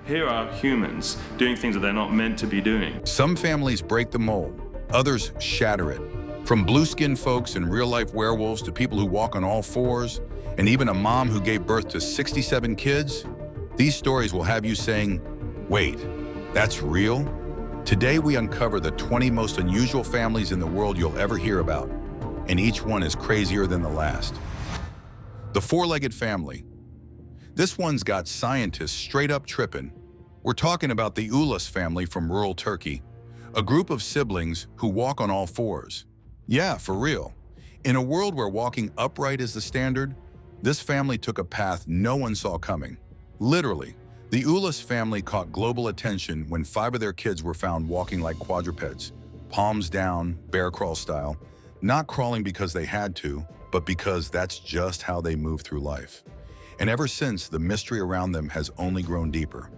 Here are humans doing things that they're not meant to be doing. Some families break the mold, others shatter it. From blue-skinned folks and real-life werewolves to people who walk on all fours, and even a mom who gave birth to 67 kids, these stories will have you saying, wait, that's real? Today we uncover the 20 most unusual families in the world you'll ever hear about, and each one is crazier than the last. The four-legged family. This one's got scientists straight up tripping. We're talking about the Ulus family from rural Turkey, a group of siblings who walk on all fours. Yeah, for real. In a world where walking upright is the standard, this family took a path no one saw coming. Literally, the Ulus family caught global attention when 5 of their kids were found walking like quadrupeds, palms down, bear crawl style, not crawling because they had to, but because that's just how they move through life. And ever since, the mystery around them has only grown deeper.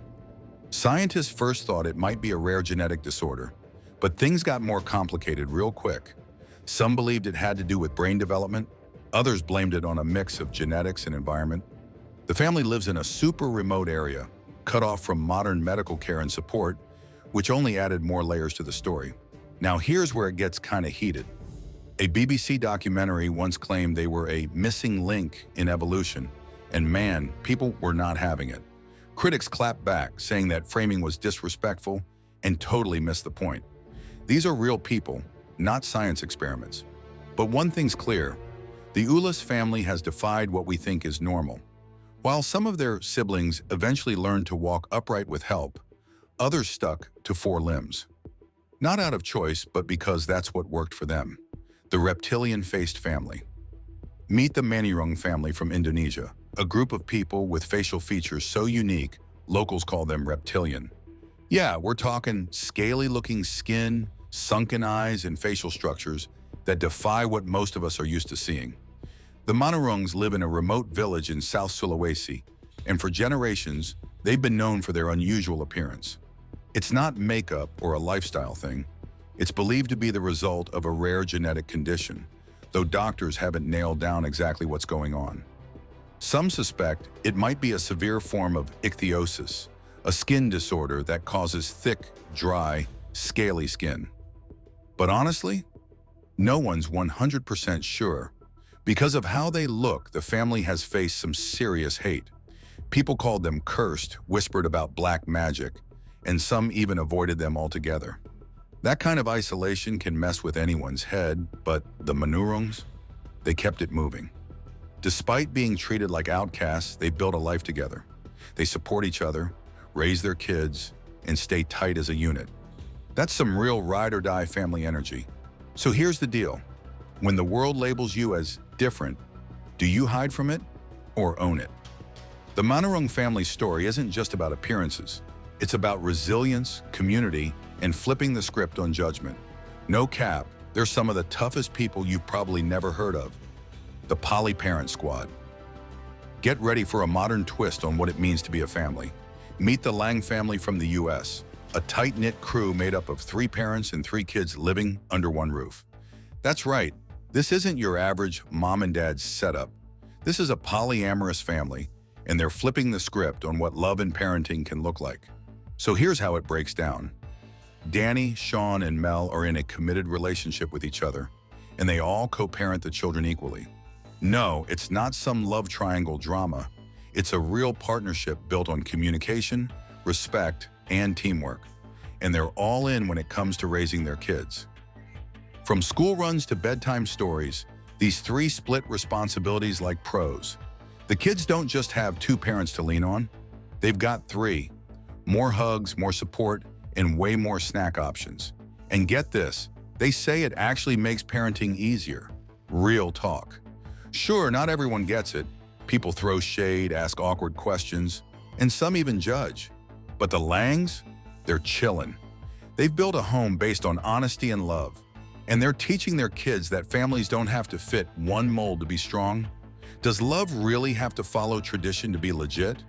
Scientists first thought it might be a rare genetic disorder, but things got more complicated real quick. Some believed it had to do with brain development, others blamed it on a mix of genetics and environment. The family lives in a super remote area, cut off from modern medical care and support, which only added more layers to the story. Now here's where it gets kind of heated. A BBC documentary once claimed they were a missing link in evolution, and man, people were not having it. Critics clapped back, saying that framing was disrespectful and totally missed the point. These are real people, not science experiments. But one thing's clear, the Ulus family has defied what we think is normal. While some of their siblings eventually learned to walk upright with help, others stuck to 4 limbs. Not out of choice, but because that's what worked for them. The reptilian-faced family. Meet the Manirung family from Indonesia, a group of people with facial features so unique, locals call them reptilian. Yeah, we're talking scaly-looking skin, sunken eyes, and facial structures that defy what most of us are used to seeing. The Manirungs live in a remote village in South Sulawesi, and for generations, they've been known for their unusual appearance. It's not makeup or a lifestyle thing. It's believed to be the result of a rare genetic condition, though doctors haven't nailed down exactly what's going on. Some suspect it might be a severe form of ichthyosis, a skin disorder that causes thick, dry, scaly skin. But honestly, no one's 100% sure. Because of how they look, the family has faced some serious hate. People called them cursed, whispered about black magic, and some even avoided them altogether. That kind of isolation can mess with anyone's head, but the Manirungs, they kept it moving. Despite being treated like outcasts, they built a life together. They support each other, raise their kids, and stay tight as a unit. That's some real ride-or-die family energy. So here's the deal. When the world labels you as different, do you hide from it or own it? The Manirung family story isn't just about appearances. It's about resilience, community, and flipping the script on judgment. No cap, they're some of the toughest people you've probably never heard of. The Poly-Parent Squad. Get ready for a modern twist on what it means to be a family. Meet the Lang family from the US, a tight-knit crew made up of 3 parents and 3 kids living under one roof. That's right, this isn't your average mom and dad's setup. This is a polyamorous family, and they're flipping the script on what love and parenting can look like. So here's how it breaks down. Danny, Sean, and Mel are in a committed relationship with each other, and they all co-parent the children equally. No, it's not some love triangle drama. It's a real partnership built on communication, respect, and teamwork. And they're all in when it comes to raising their kids. From school runs to bedtime stories, these 3 split responsibilities like pros. The kids don't just have 2 parents to lean on. They've got 3. More hugs, more support, and way more snack options. And get this, they say it actually makes parenting easier. Real talk. Sure, not everyone gets it. People throw shade, ask awkward questions, and some even judge. But the Langs, they're chillin'. They've built a home based on honesty and love. And they're teaching their kids that families don't have to fit one mold to be strong. Does love really have to follow tradition to be legit?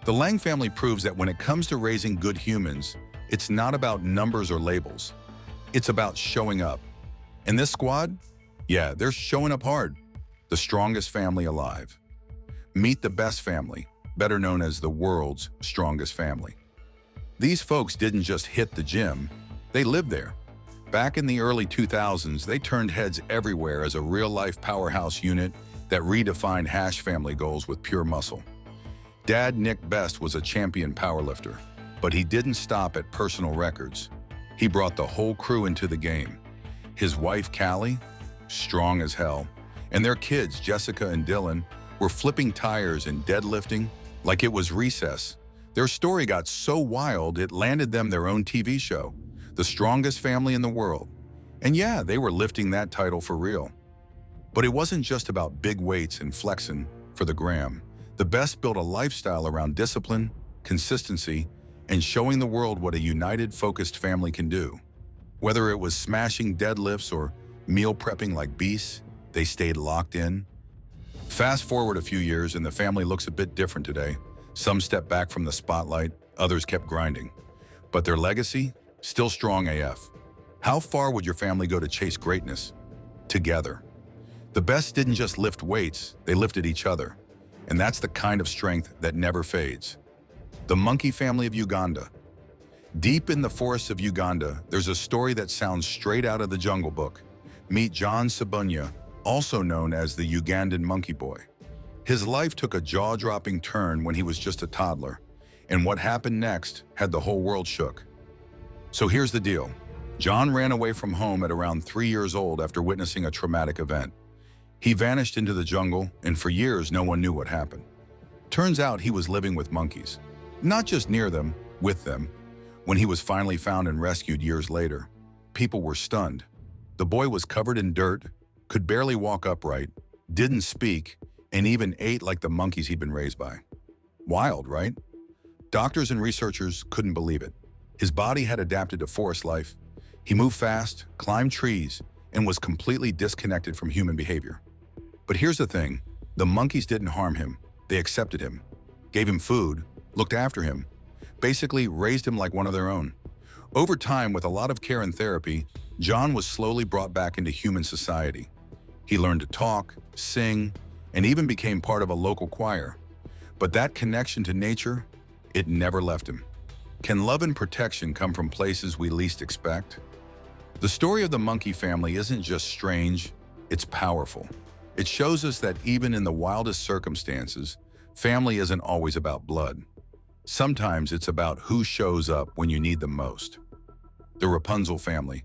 The Lang family proves that when it comes to raising good humans, it's not about numbers or labels. It's about showing up. And this squad? Yeah, they're showing up hard. The strongest family alive. Meet the best family, better known as the world's strongest family. These folks didn't just hit the gym, they lived there. Back in the early 2000s, they turned heads everywhere as a real-life powerhouse unit that redefined hash family goals with pure muscle. Dad Nick Best was a champion powerlifter, but he didn't stop at personal records. He brought the whole crew into the game. His wife, Callie, strong as hell, and their kids, Jessica and Dylan, were flipping tires and deadlifting like it was recess. Their story got so wild it landed them their own TV show, The Strongest Family in the World. And yeah, they were lifting that title for real. But it wasn't just about big weights and flexing for the gram. The Best built a lifestyle around discipline, consistency, and showing the world what a united, focused family can do. Whether it was smashing deadlifts or meal prepping like beasts, they stayed locked in. Fast forward a few years and the family looks a bit different today. Some stepped back from the spotlight, others kept grinding. But their legacy, still strong AF. How far would your family go to chase greatness? Together. The Best didn't just lift weights, they lifted each other. And that's the kind of strength that never fades. The Monkey Family of Uganda. Deep in the forests of Uganda, there's a story that sounds straight out of the Jungle Book. Meet John Sabunya, also known as the Ugandan Monkey Boy. His life took a jaw-dropping turn when he was just a toddler, and what happened next had the whole world shook. So here's the deal. John ran away from home at around 3 years old after witnessing a traumatic event. He vanished into the jungle, and for years no one knew what happened. Turns out he was living with monkeys. Not just near them, with them. When he was finally found and rescued years later, people were stunned. The boy was covered in dirt, could barely walk upright, didn't speak, and even ate like the monkeys he'd been raised by. Wild, right? Doctors and researchers couldn't believe it. His body had adapted to forest life. He moved fast, climbed trees, and was completely disconnected from human behavior. But here's the thing, the monkeys didn't harm him. They accepted him, gave him food, looked after him, basically raised him like one of their own. Over time, with a lot of care and therapy, John was slowly brought back into human society. He learned to talk, sing, and even became part of a local choir. But that connection to nature, it never left him. Can love and protection come from places we least expect? The story of the monkey family isn't just strange, it's powerful. It shows us that even in the wildest circumstances, family isn't always about blood. Sometimes it's about who shows up when you need them most. The Rapunzel family.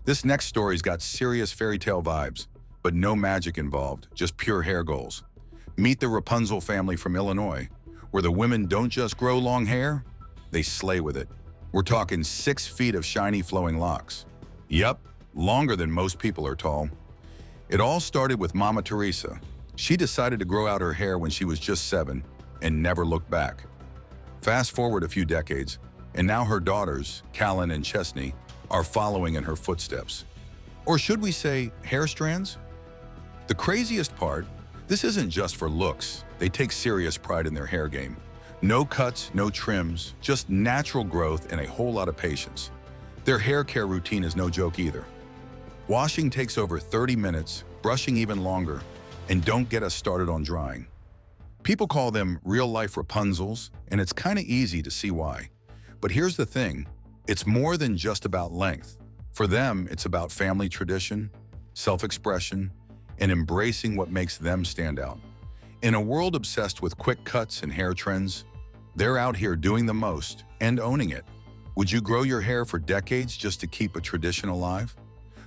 This next story's got serious fairy tale vibes, but no magic involved, just pure hair goals. Meet the Rapunzel family from Illinois, where the women don't just grow long hair, they slay with it. We're talking 6 feet of shiny flowing locks. Yup, longer than most people are tall. It all started with Mama Teresa. She decided to grow out her hair when she was just 7 and never looked back. Fast forward a few decades, and now her daughters, Callan and Chesney, are following in her footsteps. Or should we say hair strands? The craziest part, this isn't just for looks. They take serious pride in their hair game. No cuts, no trims, just natural growth and a whole lot of patience. Their hair care routine is no joke either. Washing takes over 30 minutes, brushing even longer, and don't get us started on drying. People call them real-life Rapunzels, and it's kind of easy to see why. But here's the thing, it's more than just about length. For them, it's about family tradition, self-expression, and embracing what makes them stand out. In a world obsessed with quick cuts and hair trends, they're out here doing the most and owning it. Would you grow your hair for decades just to keep a tradition alive?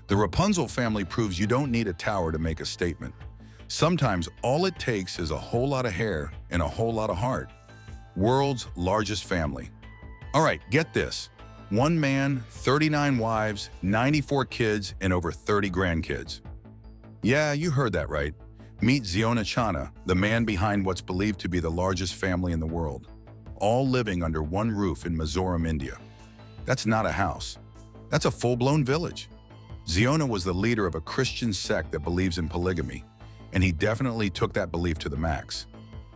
The Rapunzel family proves you don't need a tower to make a statement. Sometimes all it takes is a whole lot of hair and a whole lot of heart. World's largest family. All right, get this. 1 man, 39 wives, 94 kids, and over 30 grandkids. Yeah, you heard that right. Meet Ziona Chana, the man behind what's believed to be the largest family in the world, all living under one roof in Mizoram, India. That's not a house. That's a full-blown village. Ziona was the leader of a Christian sect that believes in polygamy, and he definitely took that belief to the max.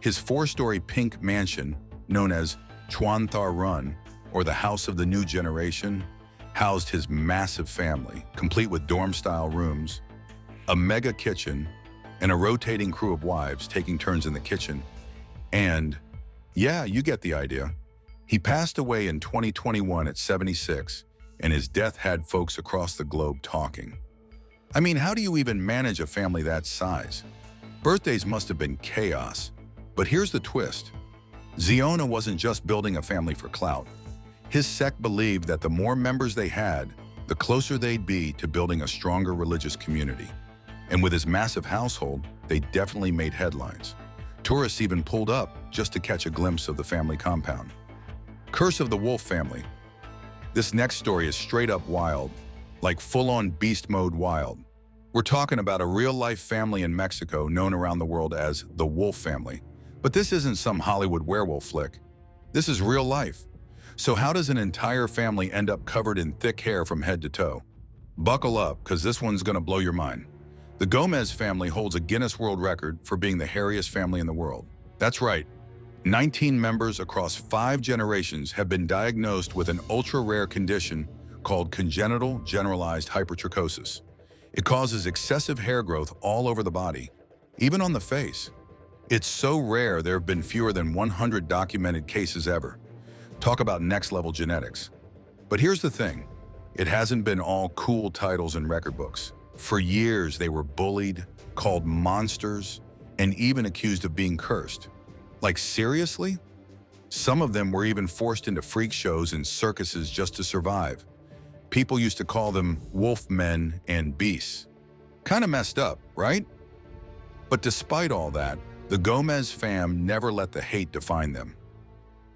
His 4-story pink mansion, known as Chwanthar Run, or the House of the New Generation, housed his massive family, complete with dorm-style rooms, a mega kitchen, and a rotating crew of wives taking turns in the kitchen. And, yeah, you get the idea. He passed away in 2021 at 76, and his death had folks across the globe talking. I mean, how do you even manage a family that size? Birthdays must have been chaos. But here's the twist. Ziona wasn't just building a family for clout. His sect believed that the more members they had, the closer they'd be to building a stronger religious community. And with his massive household, they definitely made headlines. Tourists even pulled up just to catch a glimpse of the family compound. Curse of the Wolf Family. This next story is straight up wild, like full-on beast mode wild. We're talking about a real-life family in Mexico known around the world as the Wolf Family. But this isn't some Hollywood werewolf flick. This is real life. So how does an entire family end up covered in thick hair from head to toe? Buckle up, because this one's gonna blow your mind. The Gomez family holds a Guinness World Record for being the hairiest family in the world. That's right. 19 members across 5 generations have been diagnosed with an ultra-rare condition called congenital generalized hypertrichosis. It causes excessive hair growth all over the body, even on the face. It's so rare there have been fewer than 100 documented cases ever. Talk about next-level genetics. But here's the thing. It hasn't been all cool titles and record books. For years, they were bullied, called monsters, and even accused of being cursed. Like, seriously? Some of them were even forced into freak shows and circuses just to survive. People used to call them wolf men and beasts. Kinda messed up, right? But despite all that, the Gomez fam never let the hate define them.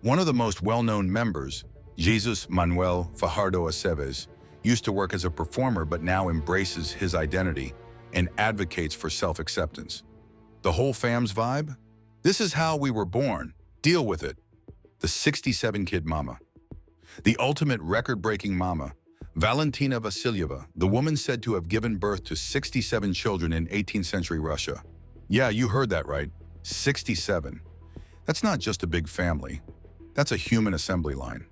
One of the most well-known members, Jesus Manuel Fajardo Aceves, used to work as a performer but now embraces his identity and advocates for self-acceptance. The whole fam's vibe? This is how we were born. Deal with it. The 67-kid mama. The ultimate record-breaking mama, Valentina Vasilyeva, the woman said to have given birth to 67 children in 18th century Russia. Yeah, you heard that right. 67. That's not just a big family. That's a human assembly line.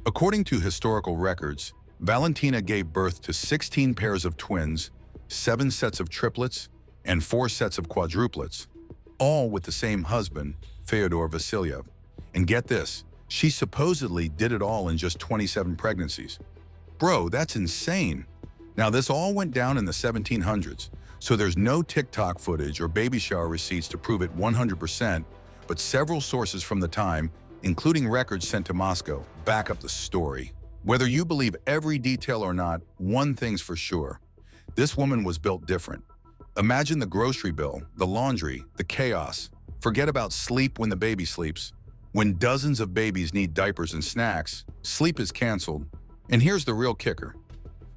According to historical records, Valentina gave birth to 16 pairs of twins, 7 sets of triplets, and 4 sets of quadruplets, all with the same husband, Fyodor Vasilyev. And get this, she supposedly did it all in just 27 pregnancies. Bro, that's insane. Now, this all went down in the 1700s, so there's no TikTok footage or baby shower receipts to prove it 100%, but several sources from the time, including records sent to Moscow, back up the story. Whether you believe every detail or not, one thing's for sure. This woman was built different. Imagine the grocery bill, the laundry, the chaos. Forget about sleep when the baby sleeps. When dozens of babies need diapers and snacks, sleep is canceled. And here's the real kicker.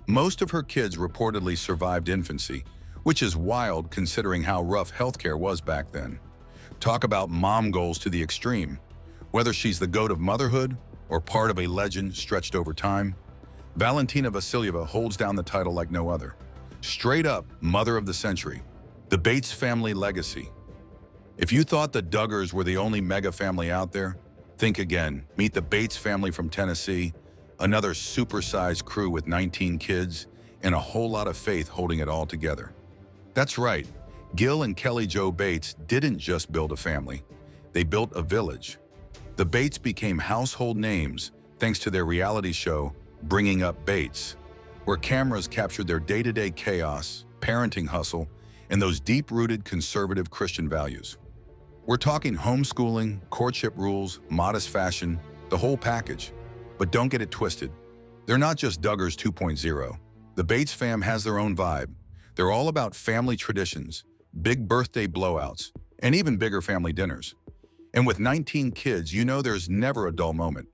Most of her kids reportedly survived infancy, which is wild considering how rough healthcare was back then. Talk about mom goals to the extreme. Whether she's the goat of motherhood or part of a legend stretched over time, Valentina Vasilyeva holds down the title like no other. Straight up, mother of the century. The Bates family legacy. If you thought the Duggars were the only mega family out there, think again. Meet the Bates family from Tennessee, another supersized crew with 19 kids and a whole lot of faith holding it all together. That's right, Gil and Kelly Jo Bates didn't just build a family, they built a village. The Bates became household names thanks to their reality show, Bringing Up Bates, where cameras captured their day-to-day chaos, parenting hustle, and those deep-rooted conservative Christian values. We're talking homeschooling, courtship rules, modest fashion, the whole package. But don't get it twisted. They're not just Duggars 2.0. The Bates fam has their own vibe. They're all about family traditions, big birthday blowouts, and even bigger family dinners. And with 19 kids, you know there's never a dull moment.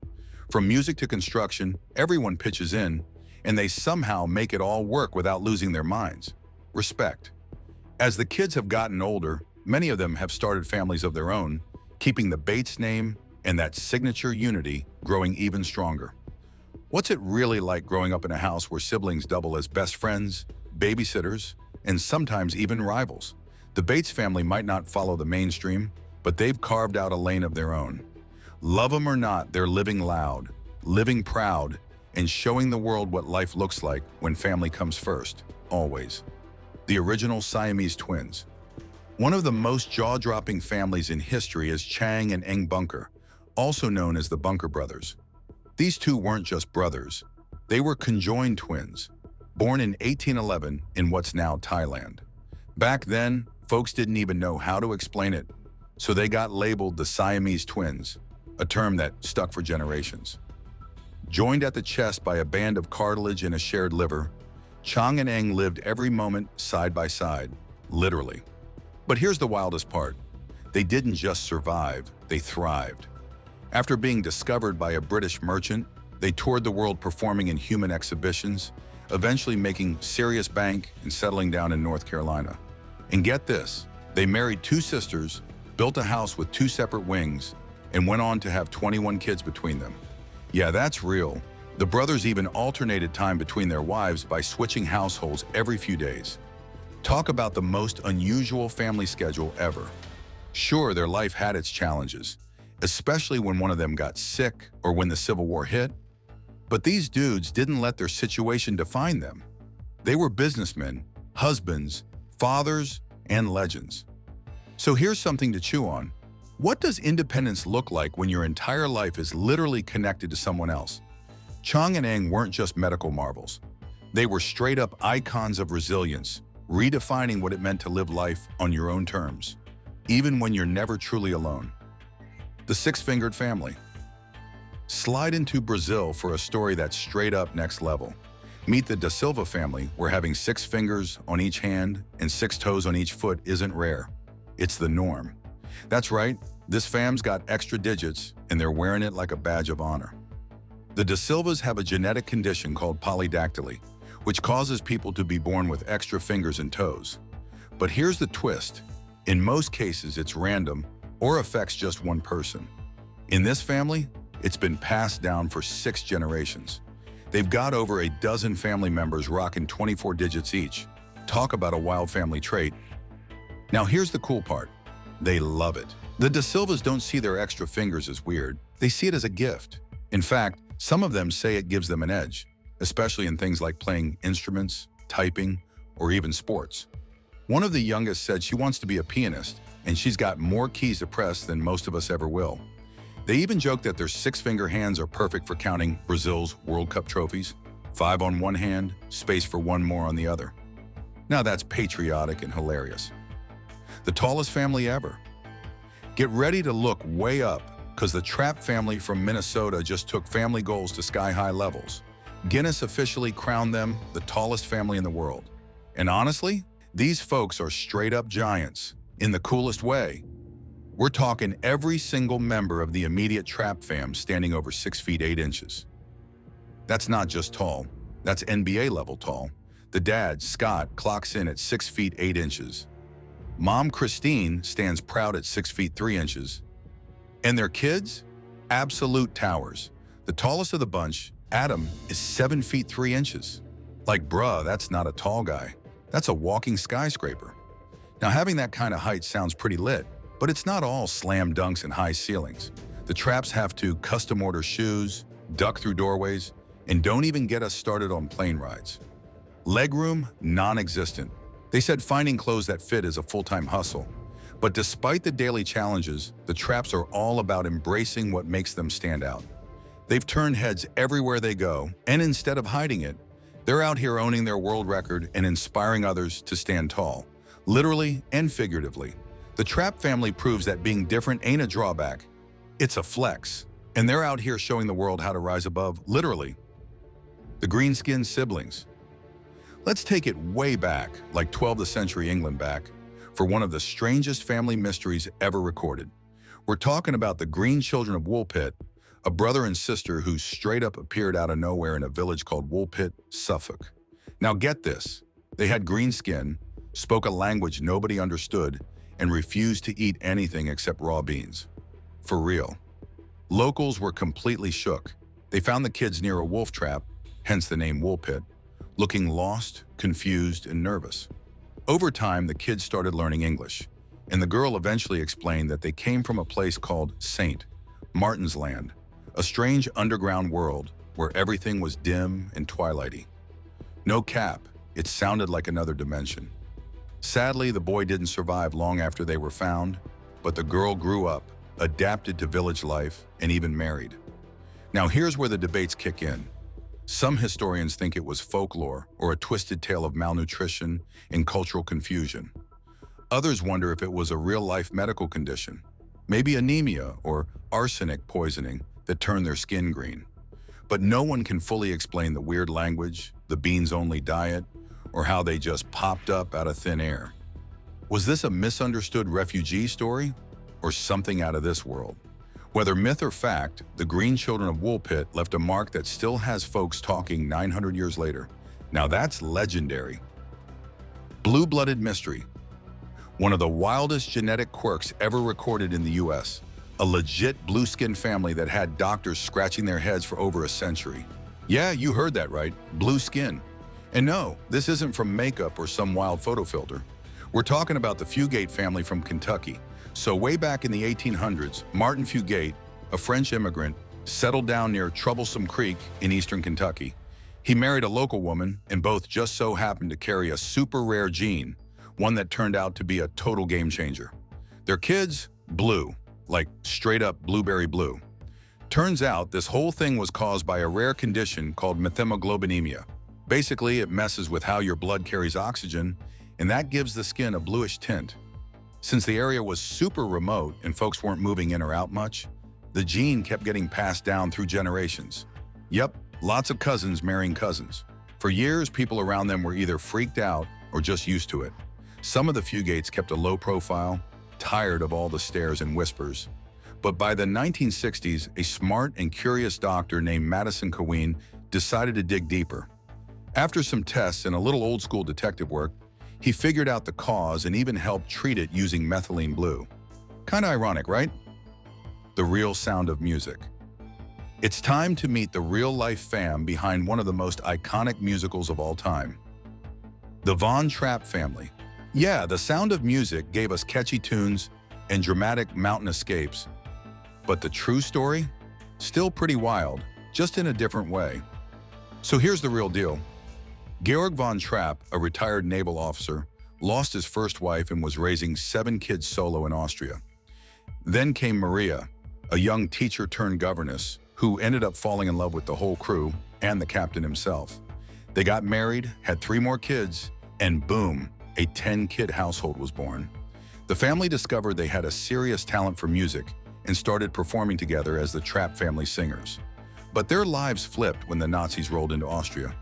From music to construction, everyone pitches in, and they somehow make it all work without losing their minds. Respect. As the kids have gotten older, many of them have started families of their own, keeping the Bates name and that signature unity growing even stronger. What's it really like growing up in a house where siblings double as best friends, babysitters, and sometimes even rivals? The Bates family might not follow the mainstream, but they've carved out a lane of their own. Love them or not, they're living loud, living proud, and showing the world what life looks like when family comes first, always. The original Siamese twins. One of the most jaw-dropping families in history is Chang and Eng Bunker, also known as the Bunker brothers. These two weren't just brothers. They were conjoined twins, born in 1811 in what's now Thailand. Back then, folks didn't even know how to explain it, so they got labeled the Siamese twins, a term that stuck for generations. Joined at the chest by a band of cartilage and a shared liver, Chang and Eng lived every moment side by side, literally. But here's the wildest part. They didn't just survive, they thrived. After being discovered by a British merchant, they toured the world performing in human exhibitions, eventually making serious bank and settling down in North Carolina. And get this, they married two sisters, built a house with two separate wings, and went on to have 21 kids between them. Yeah, that's real. The brothers even alternated time between their wives by switching households every few days. Talk about the most unusual family schedule ever. Sure, their life had its challenges, especially when one of them got sick or when the Civil War hit. But these dudes didn't let their situation define them. They were businessmen, husbands, fathers, and legends. So here's something to chew on. What does independence look like when your entire life is literally connected to someone else? Chang and Eng weren't just medical marvels. They were straight-up icons of resilience, redefining what it meant to live life on your own terms, even when you're never truly alone. The Six-Fingered Family. Slide into Brazil for a story that's straight-up next level. Meet the Da Silva family, where having 6 fingers on each hand and 6 toes on each foot isn't rare. It's the norm. That's right, this fam's got extra digits, and they're wearing it like a badge of honor. The Da Silvas have a genetic condition called polydactyly, which causes people to be born with extra fingers and toes. But here's the twist. In most cases, it's random or affects just one person. In this family, it's been passed down for 6 generations. They've got over a dozen family members rocking 24 digits each. Talk about a wild family trait. Now here's the cool part. They love it. The Da Silvas don't see their extra fingers as weird. They see it as a gift. In fact, some of them say it gives them an edge, especially in things like playing instruments, typing, or even sports. One of the youngest said she wants to be a pianist, and she's got more keys to press than most of us ever will. They even joke that their 6-finger hands are perfect for counting Brazil's World Cup trophies, 5 on one hand, space for 1 more on the other. Now that's patriotic and hilarious. The tallest family ever. Get ready to look way up, because the Trapp family from Minnesota just took family goals to sky-high levels. Guinness officially crowned them the tallest family in the world. And honestly, these folks are straight-up giants, in the coolest way. We're talking every single member of the immediate Trapp fam standing over 6 feet 8 inches. That's not just tall, that's NBA-level tall. The dad, Scott, clocks in at 6 feet 8 inches. Mom, Christine, stands proud at 6 feet 3 inches. And their kids? Absolute towers. The tallest of the bunch, Adam, is 7 feet 3 inches. Like, bruh, that's not a tall guy. That's a walking skyscraper. Now, having that kind of height sounds pretty lit, but it's not all slam dunks and high ceilings. The Trapps have to custom order shoes, duck through doorways, and don't even get us started on plane rides. Legroom, non-existent. They said finding clothes that fit is a full-time hustle. But despite the daily challenges, the Trapps are all about embracing what makes them stand out. They've turned heads everywhere they go, and instead of hiding it, they're out here owning their world record and inspiring others to stand tall, literally and figuratively. The Trapp family proves that being different ain't a drawback, it's a flex, and they're out here showing the world how to rise above, literally. The green-skinned siblings. Let's take it way back, like 12th century England back, for one of the strangest family mysteries ever recorded. We're talking about the Green Children of Woolpit, a brother and sister who straight up appeared out of nowhere in a village called Woolpit, Suffolk. Now get this, they had green skin, spoke a language nobody understood, and refused to eat anything except raw beans. For real. Locals were completely shook. They found the kids near a wolf trap, hence the name Woolpit, looking lost, confused, and nervous. Over time, the kids started learning English, and the girl eventually explained that they came from a place called St. Martin's Land, a strange underground world where everything was dim and twilighty. No cap, it sounded like another dimension. Sadly, the boy didn't survive long after they were found, but the girl grew up, adapted to village life, and even married. Now here's where the debates kick in. Some historians think it was folklore or a twisted tale of malnutrition and cultural confusion. Others wonder if it was a real-life medical condition, maybe anemia or arsenic poisoning that turned their skin green. But no one can fully explain the weird language, the beans-only diet, or how they just popped up out of thin air. Was this a misunderstood refugee story, or something out of this world? Whether myth or fact, the Green Children of Woolpit left a mark that still has folks talking 900 years later. Now that's legendary. Blue-blooded mystery. One of the wildest genetic quirks ever recorded in the US. A legit blue-skin family that had doctors scratching their heads for over a century. Yeah, you heard that right, blue skin. And no, this isn't from makeup or some wild photo filter. We're talking about the Fugate family from Kentucky. So way back in the 1800s, Martin Fugate, a French immigrant, settled down near Troublesome Creek in eastern Kentucky. He married a local woman, and both just so happened to carry a super rare gene, one that turned out to be a total game changer. Their kids, blue, like straight up blueberry blue. Turns out this whole thing was caused by a rare condition called methemoglobinemia. Basically, it messes with how your blood carries oxygen, and that gives the skin a bluish tint. Since the area was super remote and folks weren't moving in or out much, the gene kept getting passed down through generations. Yep, lots of cousins marrying cousins. For years, people around them were either freaked out or just used to it. Some of the Fugates kept a low profile, tired of all the stares and whispers. But by the 1960s, a smart and curious doctor named Madison Coween decided to dig deeper. After some tests and a little old-school detective work, he figured out the cause and even helped treat it using methylene blue. Kinda ironic, right? The real sound of music. It's time to meet the real-life fam behind one of the most iconic musicals of all time. The Von Trapp family. Yeah, the Sound of Music gave us catchy tunes and dramatic mountain escapes. But the true story? Still pretty wild, just in a different way. So here's the real deal. Georg von Trapp, a retired naval officer, lost his first wife and was raising 7 kids solo in Austria. Then came Maria, a young teacher-turned-governess who ended up falling in love with the whole crew and the captain himself. They got married, had 3 more kids, and boom, a 10-kid household was born. The family discovered they had a serious talent for music and started performing together as the Trapp family singers. But their lives flipped when the Nazis rolled into Austria.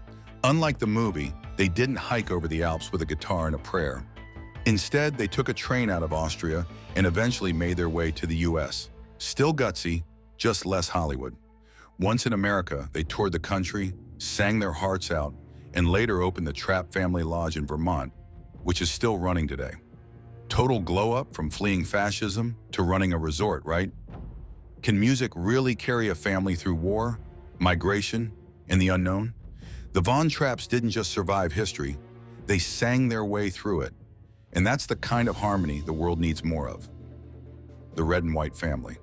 Unlike the movie, they didn't hike over the Alps with a guitar and a prayer. Instead, they took a train out of Austria and eventually made their way to the US. Still gutsy, just less Hollywood. Once in America, they toured the country, sang their hearts out, and later opened the Trapp Family Lodge in Vermont, which is still running today. Total glow-up from fleeing fascism to running a resort, right? Can music really carry a family through war, migration, and the unknown? The Von Trapps didn't just survive history, they sang their way through it. And that's the kind of harmony the world needs more of. The red and white family.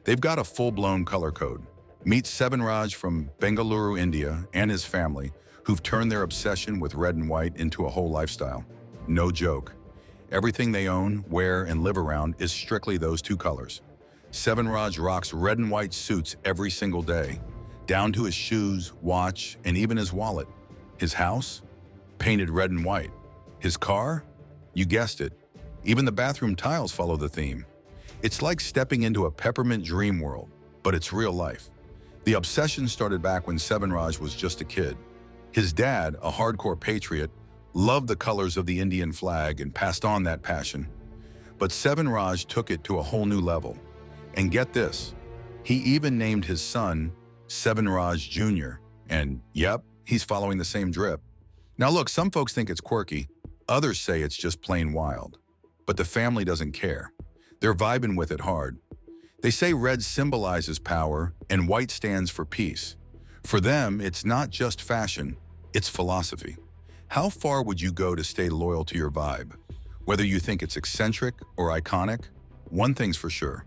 They've got a full-blown color code. Meet Sevanraj from Bengaluru, India, and his family, who've turned their obsession with red and white into a whole lifestyle. No joke. Everything they own, wear, and live around is strictly those 2 colors. Sevanraj rocks red and white suits every single day, down to his shoes, watch, and even his wallet. His house? Painted red and white. His car? You guessed it. Even the bathroom tiles follow the theme. It's like stepping into a peppermint dream world, but it's real life. The obsession started back when Sevanraj was just a kid. His dad, a hardcore patriot, loved the colors of the Indian flag and passed on that passion. But Sevanraj took it to a whole new level. And get this, he even named his son Sevanraj Jr. And yep, he's following the same drip. Now look, some folks think it's quirky, others say it's just plain wild. But the family doesn't care. They're vibing with it hard. They say red symbolizes power and white stands for peace. For them, it's not just fashion, it's philosophy. How far would you go to stay loyal to your vibe? Whether you think it's eccentric or iconic, one thing's for sure.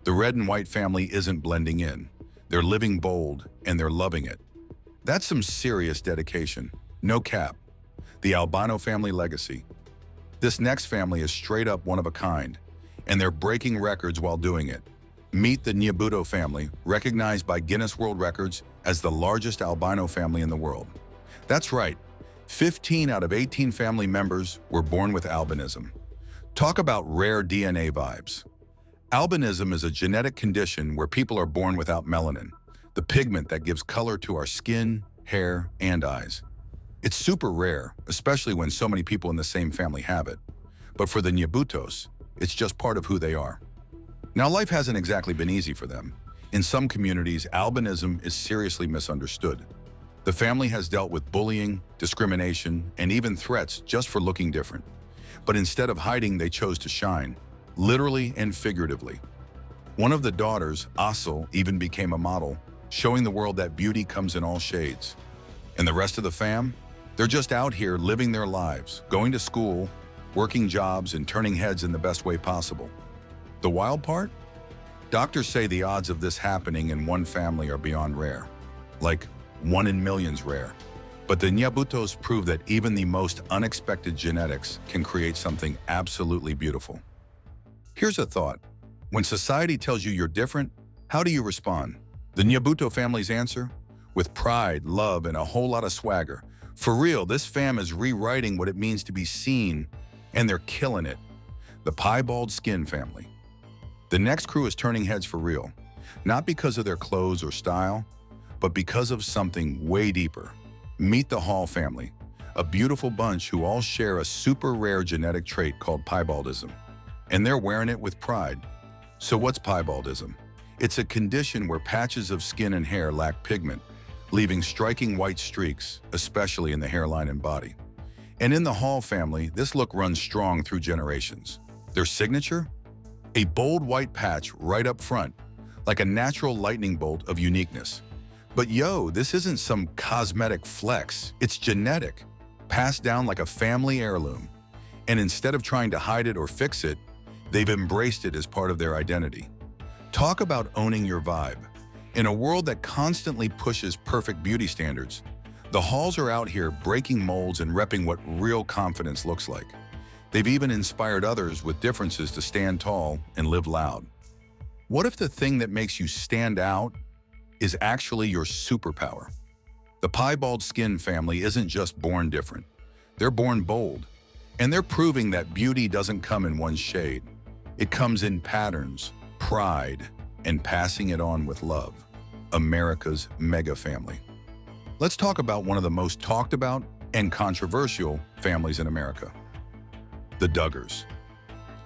The red and white family isn't blending in. They're living bold and they're loving it. That's some serious dedication. No cap. The Albano family legacy. This next family is straight up one of a kind. and they're breaking records while doing it. Meet the Nyabuto family, recognized by Guinness World Records as the largest albino family in the world. That's right, 15 out of 18 family members were born with albinism. Talk about rare DNA vibes. Albinism is a genetic condition where people are born without melanin, the pigment that gives color to our skin, hair, and eyes. It's super rare, especially when so many people in the same family have it. But for the Nyabutos, it's just part of who they are. Now, life hasn't exactly been easy for them. In some communities, albinism is seriously misunderstood. The family has dealt with bullying, discrimination, and even threats just for looking different. But instead of hiding, they chose to shine, literally and figuratively. One of the daughters, Asel, even became a model, showing the world that beauty comes in all shades. And the rest of the fam? They're just out here living their lives, going to school, working jobs, and turning heads in the best way possible. The wild part? Doctors say the odds of this happening in one family are beyond rare, like 1 in millions rare. But the Nyabutos prove that even the most unexpected genetics can create something absolutely beautiful. Here's a thought. When society tells you you're different, how do you respond? The Nyabuto family's answer? With pride, love, and a whole lot of swagger. For real, this fam is rewriting what it means to be seen, and they're killing it. The piebald skin family. The next crew is turning heads for real, not because of their clothes or style, but because of something way deeper. Meet the Hall family, a beautiful bunch who all share a super rare genetic trait called piebaldism, and they're wearing it with pride. So what's piebaldism? It's a condition where patches of skin and hair lack pigment, leaving striking white streaks, especially in the hairline and body. And in the Hall family, this look runs strong through generations. Their signature? A bold white patch right up front, like a natural lightning bolt of uniqueness. But yo, this isn't some cosmetic flex, it's genetic, passed down like a family heirloom. And instead of trying to hide it or fix it, they've embraced it as part of their identity. Talk about owning your vibe. In a world that constantly pushes perfect beauty standards, the Halls are out here breaking molds and repping what real confidence looks like. They've even inspired others with differences to stand tall and live loud. What if the thing that makes you stand out is actually your superpower? The piebald skin family isn't just born different. They're born bold. And they're proving that beauty doesn't come in one shade. It comes in patterns, pride, and passing it on with love. America's mega family. Let's talk about one of the most talked about and controversial families in America. The Duggars.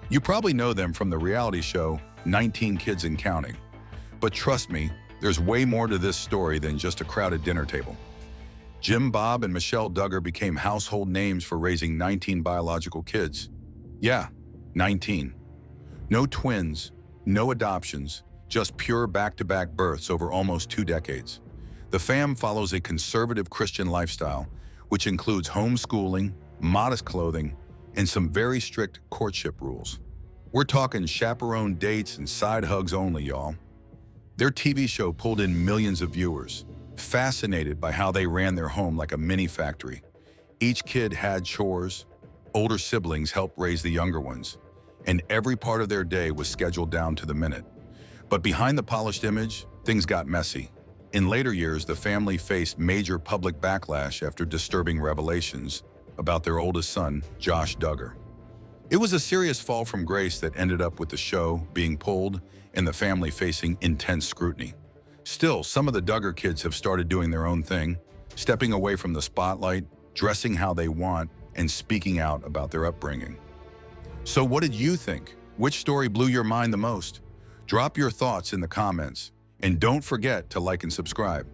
You probably know them from the reality show 19 Kids and Counting. But trust me, there's way more to this story than just a crowded dinner table. Jim Bob and Michelle Duggar became household names for raising 19 biological kids. Yeah, 19. No twins, no adoptions, just pure back-to-back births over almost 2 decades. The fam follows a conservative Christian lifestyle, which includes homeschooling, modest clothing, and some very strict courtship rules. We're talking chaperone dates and side hugs only, y'all. Their TV show pulled in millions of viewers, fascinated by how they ran their home like a mini factory. Each kid had chores, older siblings helped raise the younger ones, and every part of their day was scheduled down to the minute. But behind the polished image, things got messy. In later years, the family faced major public backlash after disturbing revelations about their oldest son, Josh Duggar. It was a serious fall from grace that ended up with the show being pulled and the family facing intense scrutiny. Still, some of the Duggar kids have started doing their own thing, stepping away from the spotlight, dressing how they want, and speaking out about their upbringing. So what did you think? Which story blew your mind the most? Drop your thoughts in the comments, and don't forget to like and subscribe.